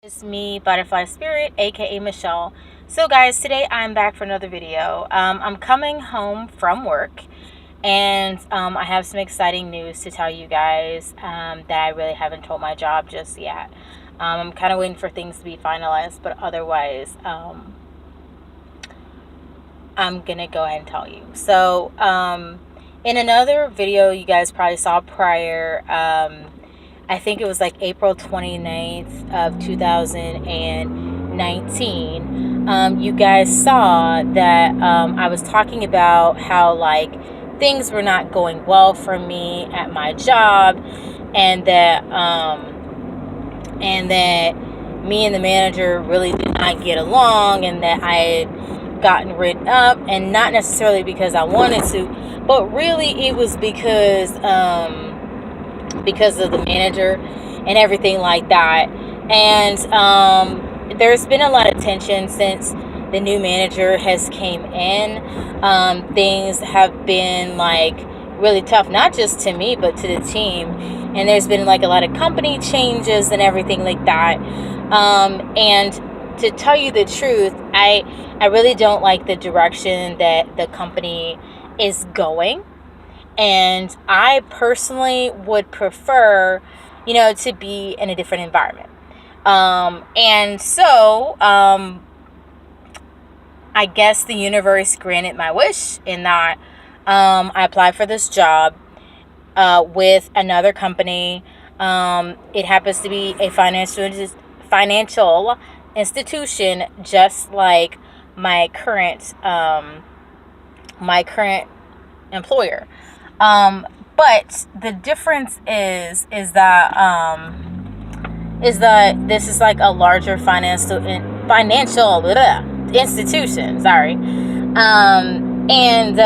It's me, Butterfly Spirit, aka Michelle. So, guys, today I'm back for another video. I'm coming home from work, and I have some exciting news to tell you guys that I really haven't told my job just yet. I'm kind of waiting for things to be finalized, but otherwise, I'm gonna go ahead and tell you. So, in another video you guys probably saw prior, I think it was like April 29th of 2019. You guys saw that I was talking about how like things were not going well for me at my job, and that me and the manager really did not get along, and that I had gotten written up, and not necessarily because I wanted to, but really it was because of the manager and everything like that. And there's been a lot of tension since the new manager has came in. Things have been like really tough, not just to me but to the team, and there's been like a lot of company changes and everything like that. And to tell you the truth, I really don't like the direction that the company is going, and I personally would prefer, to be in a different environment. And so, I guess the universe granted my wish in that I applied for this job with another company. It happens to be a financial institution, just like my current employer. But the difference is that this is like a larger financial institution. Sorry, and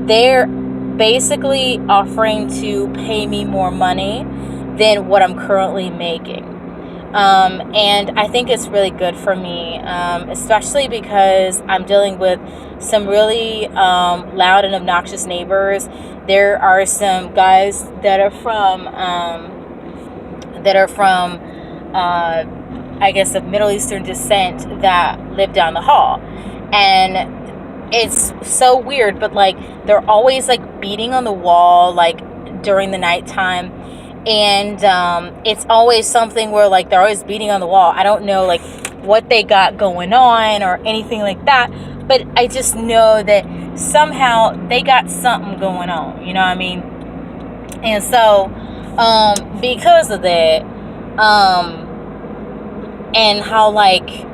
they're basically offering to pay me more money than what I'm currently making. And I think it's really good for me, especially because I'm dealing with some really loud and obnoxious neighbors. There are some guys that are from I guess of Middle Eastern descent that live down the hall, and it's so weird, but like they're always like beating on the wall like during the nighttime. And it's always something where like they're always beating on the wall. I don't know like what they got going on or anything like that, but I just know that somehow they got something going on, you know what I mean? And so because of that, and how like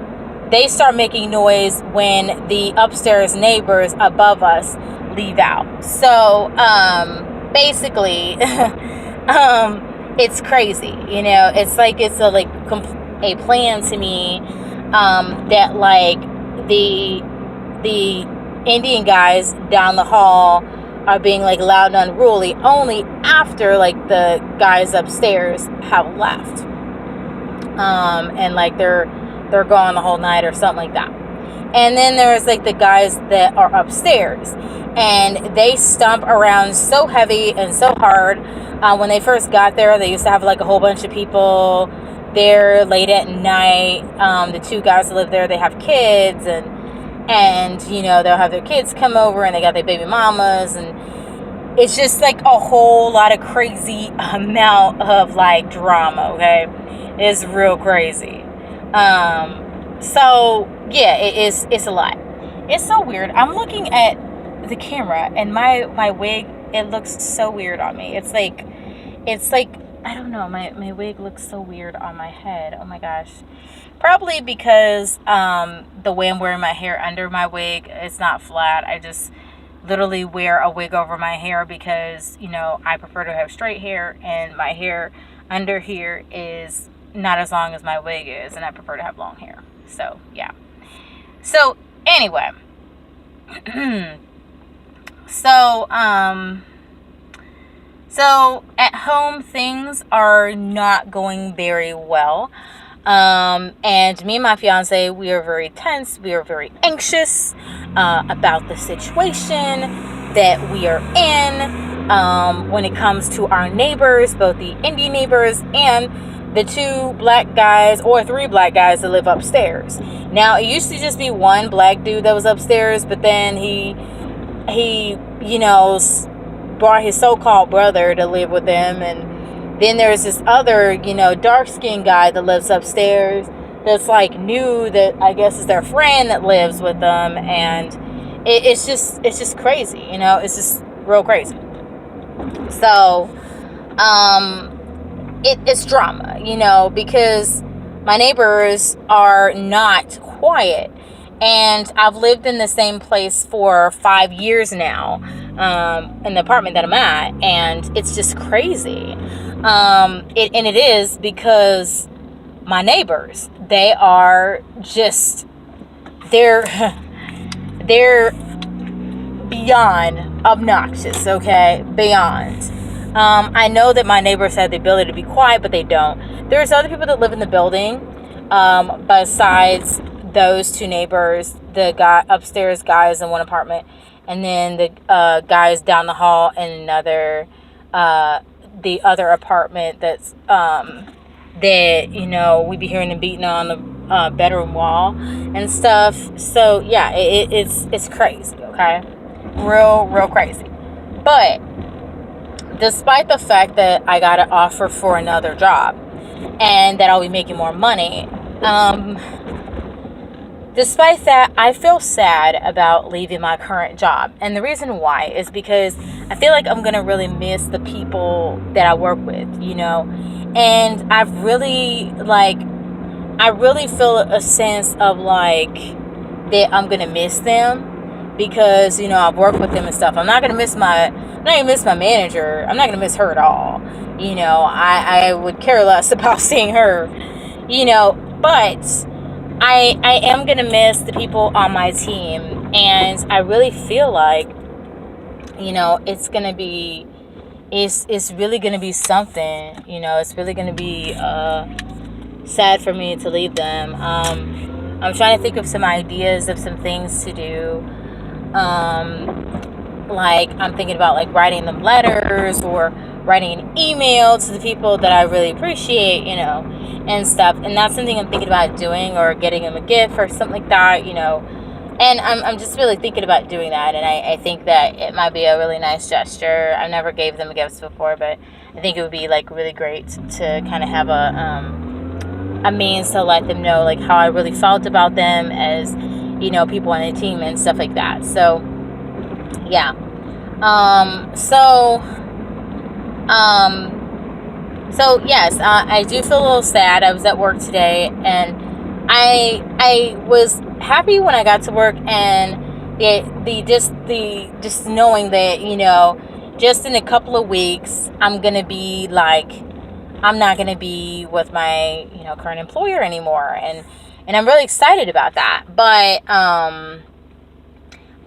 they start making noise when the upstairs neighbors above us leave out. So basically it's crazy, it's like it's a plan to me, that like the Indian guys down the hall are being like loud and unruly only after like the guys upstairs have left, and like they're gone the whole night or something like that. And then there's like the guys that are upstairs, and they stomp around so heavy and so hard. When they first got there, they used to have like a whole bunch of people there late at night. The two guys that live there, they have kids, and they'll have their kids come over, and they got their baby mamas, and it's just like a whole lot of crazy amount of like drama. Okay, it's real crazy. So yeah, it's a lot. It's so weird. I'm looking at the camera, and my wig, it looks so weird on me. It's like I don't know, my wig looks so weird on my head. Oh my gosh. Probably because the way I'm wearing my hair under my wig, it's not flat. I just literally wear a wig over my hair because I prefer to have straight hair, and my hair under here is not as long as my wig is, and I prefer to have long hair. So yeah. So anyway, so at home things are not going very well, and me and my fiance, we are very tense. We are very anxious about the situation that we are in, when it comes to our neighbors, both the Indian neighbors and the 2 black guys or 3 black guys that live upstairs. Now, it used to just be one black dude that was upstairs, but then he brought his so-called brother to live with them, and then there's this other, dark-skinned guy that lives upstairs that's like new, that I guess is their friend that lives with them, and it's just crazy, it's just real crazy. So, it's drama, because my neighbors are not quiet. And I've lived in the same place for 5 years now, in the apartment that I'm at, and it's just crazy. It is because my neighbors, they're beyond obnoxious, okay? Beyond. I know that my neighbors have the ability to be quiet, but they don't. There's other people that live in the building, besides those 2 neighbors, the upstairs guys in one apartment, and then the guys down the hall in another, the other apartment that's that we be hearing them beating on the bedroom wall and stuff. So yeah, it's crazy, okay, real crazy. But despite the fact that I got an offer for another job and that I'll be making more money, despite that, I feel sad about leaving my current job. And the reason why is because I feel like I'm going to really miss the people that I work with, And I really feel a sense of that I'm going to miss them because, I've worked with them and stuff. I'm not going to miss my manager. I'm not going to miss her at all. I would care less about seeing her, but I am going to miss the people on my team, and I really feel like, it's going to be, it's really going to be something, it's really going to be sad for me to leave them. I'm trying to think of some ideas of some things to do. I'm thinking about writing them letters or writing an email to the people that I really appreciate, and stuff. And that's something I'm thinking about doing, or getting them a gift or something like that, And I'm just really thinking about doing that. And I think that it might be a really nice gesture. I never gave them gifts before, but I think it would be really great to kind of have a means to let them know how I really felt about them as, people on the team and stuff like that. So yeah. So yes, I do feel a little sad. I was at work today, and I was happy when I got to work, and just knowing that just in a couple of weeks I'm gonna be I'm not gonna be with my current employer anymore, and I'm really excited about that.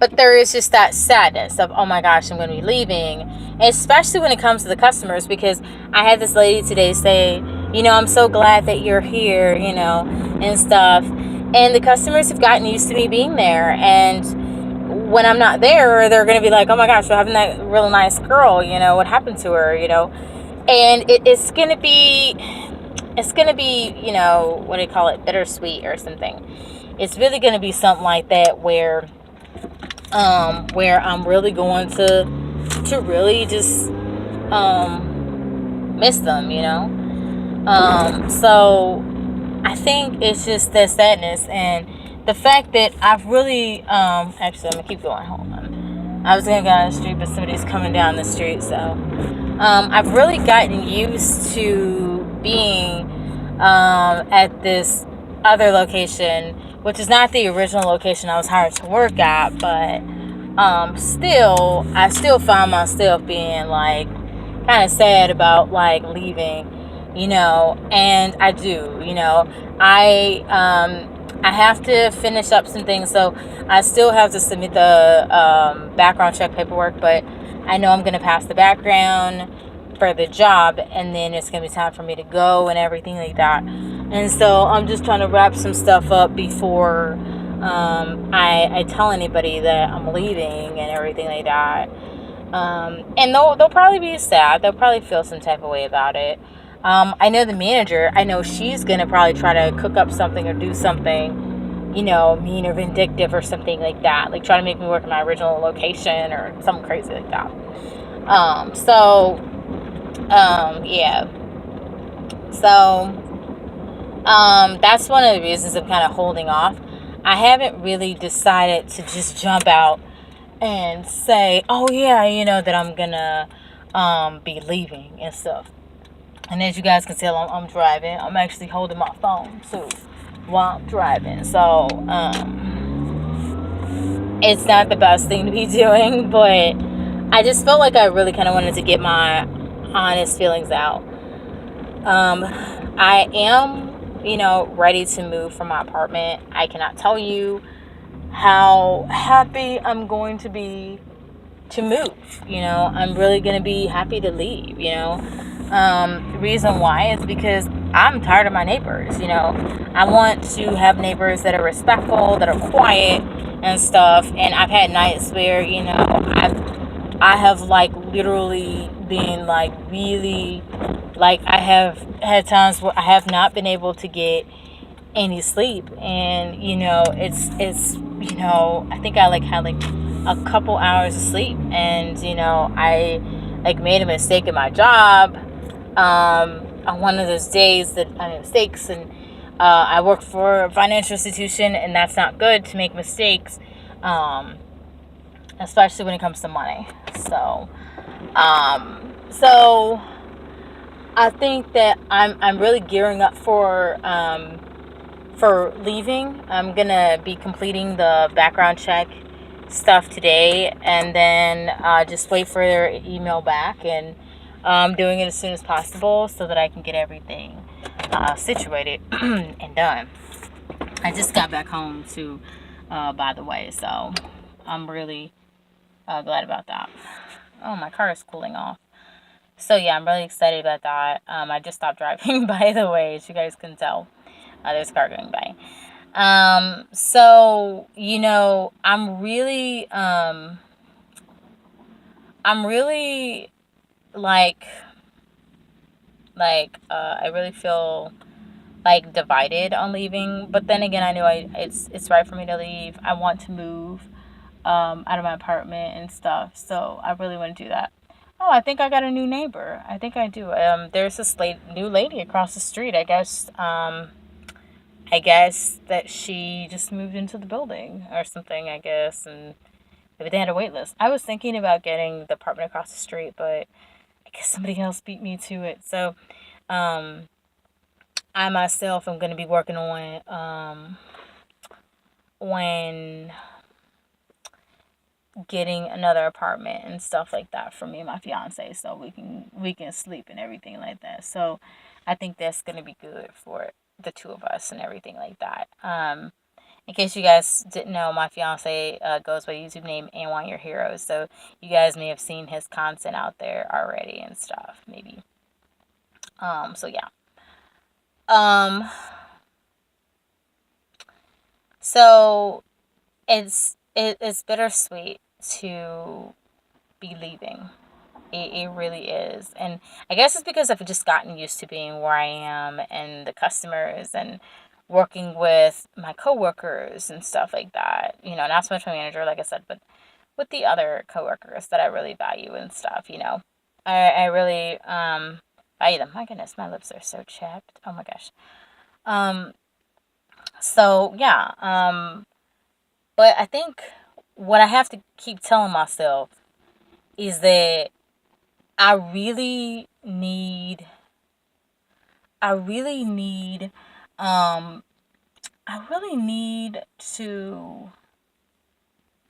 But there is just that sadness of, oh my gosh, I'm going to be leaving, especially when it comes to the customers, because I had this lady today say, I'm so glad that you're here, and stuff. And the customers have gotten used to me being there. And when I'm not there, they're going to be like, oh my gosh, we're having that real nice girl, what happened to her, And it's going to be, what do you call it, bittersweet or something. It's really going to be something like that where I'm really going to really just miss them, so I think it's just that sadness, and the fact that I've really actually, I'm gonna keep going. Hold on, I was gonna go down the street, but somebody's coming down the street, so I've really gotten used to being at this other location, which is not the original location I was hired to work at, but I still find myself being kind of sad about leaving, and I do, I have to finish up some things, so I still have to submit the background check paperwork, but I know I'm going to pass the background for the job, and then it's going to be time for me to go and everything like that. And so I'm just trying to wrap some stuff up before I tell anybody that I'm leaving and everything like that. And they'll probably be sad. They'll probably feel some type of way about it. I know the manager. I know she's gonna probably try to cook up something or do something, mean or vindictive or something like that. Like try to make me work in my original location or something crazy like that. Yeah. So, that's one of the reasons I'm kind of holding off. I haven't really decided to just jump out and say, oh yeah, that I'm gonna be leaving and stuff. And as you guys can tell, I'm driving. I'm actually holding my phone too while I'm driving. So it's not the best thing to be doing, but I just felt like I really kind of wanted to get my honest feelings out. I am, ready to move from my apartment. I cannot tell you how happy I'm going to be to move. I'm really going to be happy to leave. The reason why is because I'm tired of my neighbors. I want to have neighbors that are respectful, that are quiet and stuff. And I've had nights where, I have like literally been like really, like I have had times where I have not been able to get any sleep. And it's I think I like had like a couple hours of sleep. And I like made a mistake in my job on one of those days that I made mistakes. And I work for a financial institution, and that's not good to make mistakes, especially when it comes to money. So I think that I'm really gearing up for leaving. I'm gonna be completing the background check stuff today, and then just wait for their email back, and doing it as soon as possible so that I can get everything situated and done. I just got back home too, by the way, so I'm really glad about that. Oh, my car is cooling off. So yeah, I'm really excited about that. I just stopped driving, by the way, as you guys can tell. There's a car going by. So I'm really like I really feel like divided on leaving. But then again, I know it's right for me to leave. I want to move out of my apartment and stuff. So I really want to do that. Oh, I think I got a new neighbor. I think I do. There's this new lady across the street. I guess that she just moved into the building or something, I guess, and maybe they had a wait list. I was thinking about getting the apartment across the street, but I guess somebody else beat me to it. So, um, I myself am going to be working on when getting another apartment and stuff like that for me and my fiance, so we can sleep and everything like that. So I think that's gonna be good for the two of us and everything like that. In case you guys didn't know, my fiance goes by YouTube name and Want Your Heroes, so you guys may have seen his content out there already and stuff, maybe. So yeah. Um, so it's bittersweet to be leaving. It really is. And I guess it's because I've just gotten used to being where I am and the customers and working with my coworkers and stuff like that. Not so much my manager, like I said, but with the other coworkers that I really value and stuff. I really value them. My goodness, my lips are so chapped. Oh my gosh. Um, so yeah. But I think what I have to keep telling myself is that I really need I really need um I really need to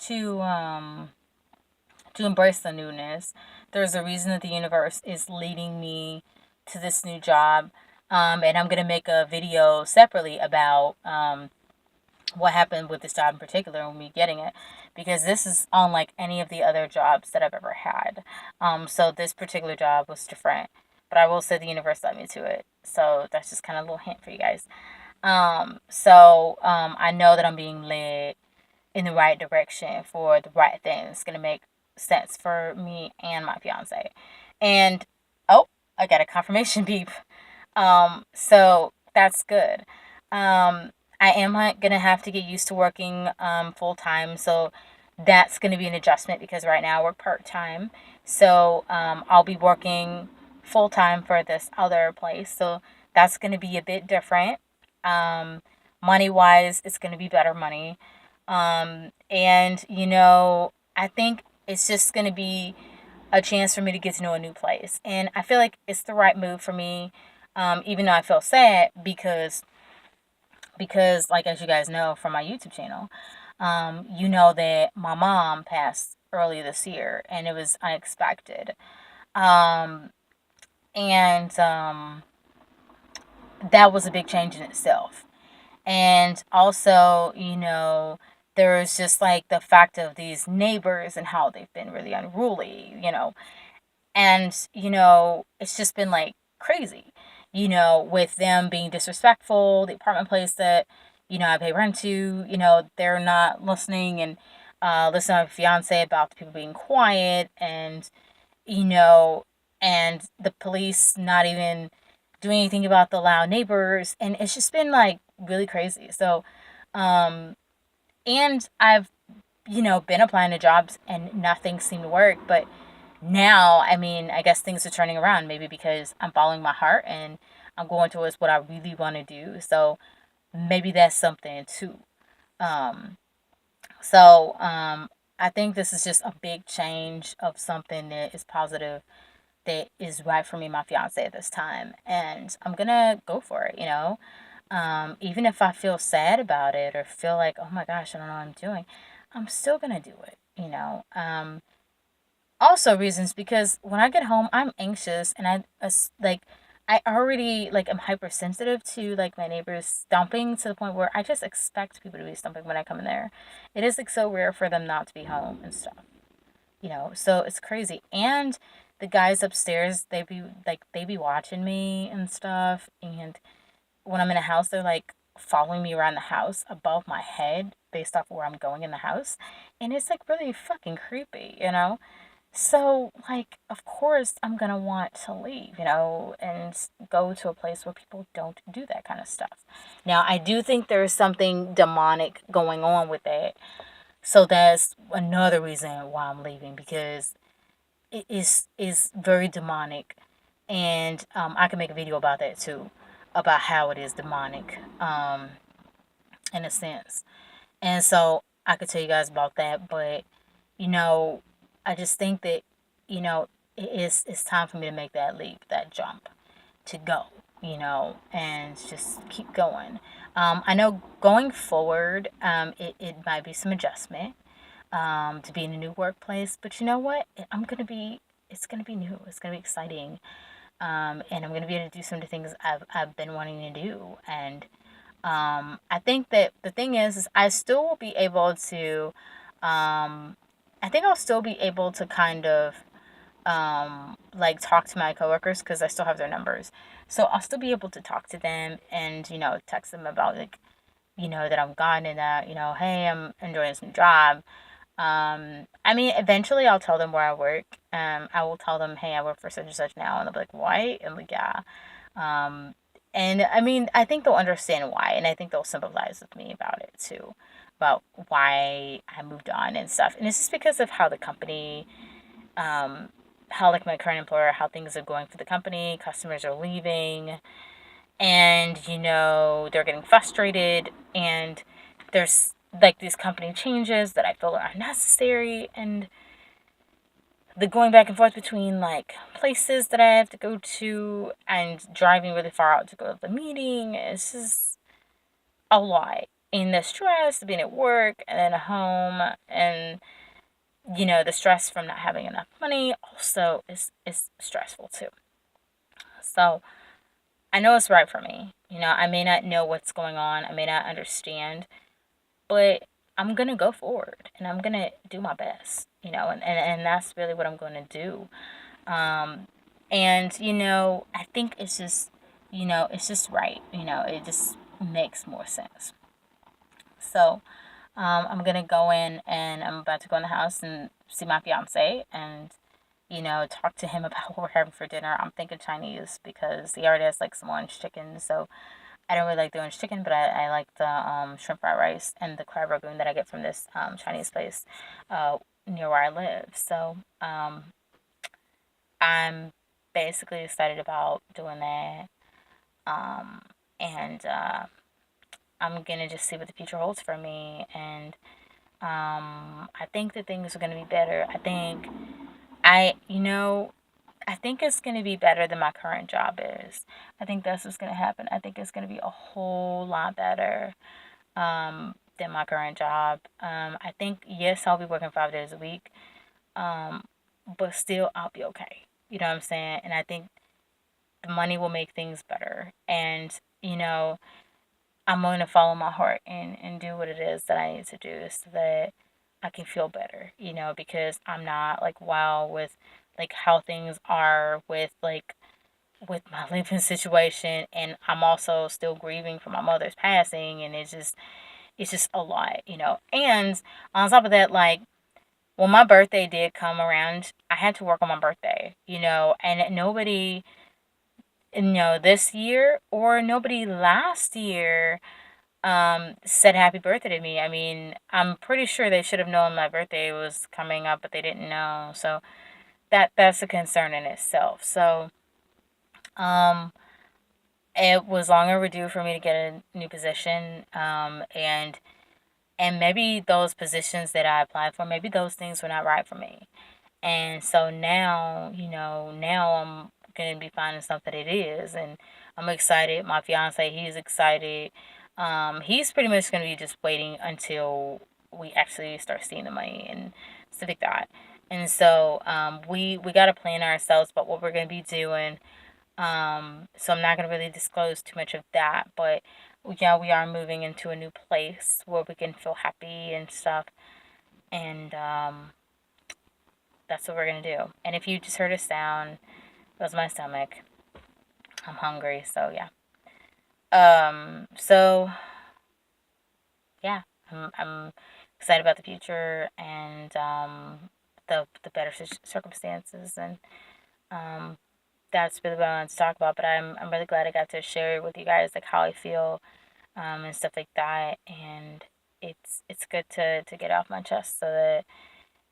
um to embrace the newness. There's a reason that the universe is leading me to this new job. And I'm gonna make a video separately about what happened with this job in particular and me getting it, because this is unlike any of the other jobs that I've ever had. So this particular job was different, but I will say the universe led me to it. So that's just kind of a little hint for you guys. I know that I'm being led in the right direction for the right thing. It's gonna make sense for me and my fiance. And oh, I got a confirmation beep. So that's good. I am gonna have to get used to working full time, so that's gonna be an adjustment because right now I work part time. So I'll be working full time for this other place, so that's gonna be a bit different. Um, Money wise, it's gonna be better money. And I think it's just gonna be a chance for me to get to know a new place. And I feel like it's the right move for me, even though I feel sad because like as you guys know from my YouTube channel, you know that my mom passed early this year and it was unexpected. Um, and That was a big change in itself. And also, there's just like the fact of these neighbors and how they've been really unruly. And, it's just been like crazy, with them being disrespectful. The apartment place that, I pay rent to, they're not listening and listening to my fiance about the people being quiet you know, and the police not even doing anything about the loud neighbors. And it's just been like really crazy. So, um, and I've, been applying to jobs and nothing seemed to work. But now, I mean, I guess things are turning around maybe because I'm following my heart and I'm going towards what I really want to do. So maybe that's something too. Um, so I think this is just a big change of something that is positive, that is right for me and my fiance at this time. And I'm gonna go for it. Even if I feel sad about it or feel like, oh my gosh, I don't know what I'm doing, I'm still gonna do it. Also reasons because when I get home, I'm anxious and like I already like am hypersensitive to like my neighbors stomping to the point where I just expect people to be stomping when I come in there. It is like so rare for them not to be home and stuff. So it's crazy. And the guys upstairs, they be watching me and stuff. And when I'm in a house, they're like following me around the house above my head based off of where I'm going in the house. And it's like really fucking creepy. So, like, of course, I'm gonna want to leave, and go to a place where people don't do that kind of stuff. Now, I do think there's something demonic going on with that. So that's another reason why I'm leaving because it is very demonic, and I can make a video about that too, about how it is demonic, in a sense. And so I could tell you guys about that, but you know, I just think that, you know, it's time for me to make that leap, that jump, to go, and just keep going. I know going forward, it might be some adjustment, to be in a new workplace, but you know what? It's gonna be new. It's gonna be exciting, and I'm gonna be able to do some of the things I've been wanting to do. And I think that the thing is I still will be able to, um, I think I'll still be able to kind of, like talk to my coworkers because I still have their numbers. So I'll still be able to talk to them and, text them about like, that I'm gone and that, hey, I'm enjoying this new job. I mean, eventually I'll tell them where I work. I will tell them, hey, I work for such and such now. And they'll be like, what? And like, yeah. Um, and I mean, I think they'll understand why, and I think they'll sympathize with me about it too, about why I moved on and stuff. And it's just because of how the company, um, how like my current employer, how things are going for the company, customers are leaving, and they're getting frustrated, and there's like these company changes that I feel are unnecessary, and the going back and forth between like places that I have to go to and driving really far out to go to the meeting. It's just a lot. And the stress of being at work and then at home, and the stress from not having enough money also is stressful too. So I know it's right for me. I may not know what's going on, I may not understand, but I'm gonna go forward and I'm gonna do my best, and that's really what I'm gonna do. Um, and I think it's just right. It just makes more sense. So, I'm gonna go in and I'm about to go in the house and see my fiance, and talk to him about what we're having for dinner. I'm thinking Chinese because he already has like some orange chicken. So I don't really like the orange chicken, but I like the shrimp fried rice and the crab rangoon that I get from this Chinese place uh, near where I live. So I'm basically excited about doing that. Um, and I'm gonna just see what the future holds for me. And I think that things are gonna be better. I, you know, I think it's gonna be better than my current job is. I think that's what's gonna happen. I think it's gonna be a whole lot better than my current job. I think yes, I'll be working 5 days a week, um, but still I'll be okay. You know what I'm saying? And I think the money will make things better. And I'm going to follow my heart and do what it is that I need to do so that I can feel better, because I'm not like wow with like how things are with my living situation, and I'm also still grieving for my mother's passing, and it's just a lot, And on top of that, like when my birthday did come around, I had to work on my birthday, and nobody, this year or nobody last year said happy birthday to me. I mean, I'm pretty sure they should have known my birthday was coming up, but they didn't know. So that's a concern in itself. So um it was long overdue for me to get a new position. And maybe those positions that I applied for, maybe those things were not right for me. And so now, now I'm gonna be finding something that it is, and I'm excited. My fiance, he's excited. He's pretty much gonna be just waiting until we actually start seeing the money and stuff like that. And so we gotta plan ourselves about what we're gonna be doing. So I'm not gonna really disclose too much of that, but yeah, we are moving into a new place where we can feel happy and stuff. And that's what we're gonna do. And if you just heard a sound, it was my stomach. I'm hungry, so yeah. So yeah, I'm excited about the future and the better circumstances, and um, that's really what I wanted to talk about. But I'm really glad I got to share with you guys like how I feel and stuff like that, and it's good to get off my chest so that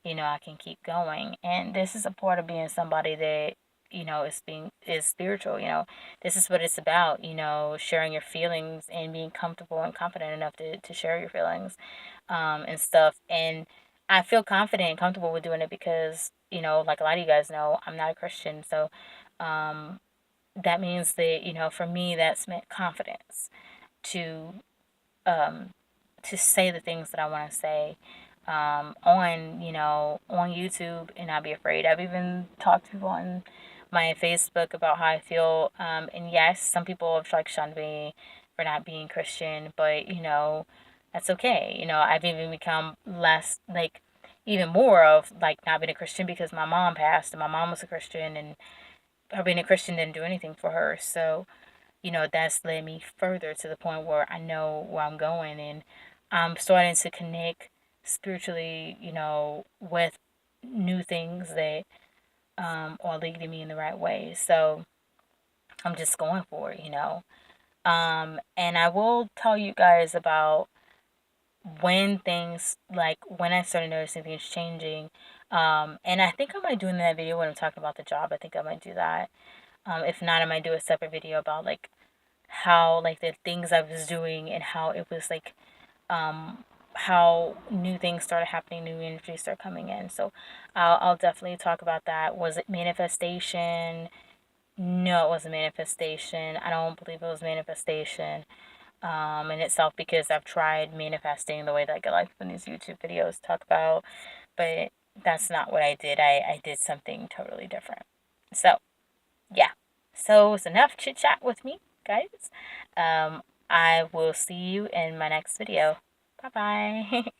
I can keep going. And this is a part of being somebody that, is spiritual. This is what it's about, sharing your feelings and being comfortable and confident enough to share your feelings and stuff. And I feel confident and comfortable with doing it because, like a lot of you guys know, I'm not a Christian. So um, that means that, for me, that's meant confidence to um, to say the things that I want to say on YouTube and not be afraid. I've even talked to people on my Facebook about how I feel. And yes, some people have like shunned me for not being Christian, but that's okay. I've even become less like even more of like not being a Christian because my mom passed and my mom was a Christian, and her being a Christian didn't do anything for her. So that's led me further to the point where I know where I'm going, and I'm starting to connect spiritually, with new things that are leading me in the right way. So I'm just going for it. And I will tell you guys about when I started noticing things changing. And I think I might do in that video when I'm talking about the job. I think I might do that. If not, I might do a separate video about like how like the things I was doing and how it was like how new things started happening, new energy started coming in. So I'll definitely talk about that. Was it manifestation? No, it wasn't manifestation. I don't believe it was manifestation in itself because I've tried manifesting the way that I like when these YouTube videos talk about, but that's not what I did. I did something totally different. So yeah. So it's enough chit chat with me, guys. I will see you in my next video. Bye bye.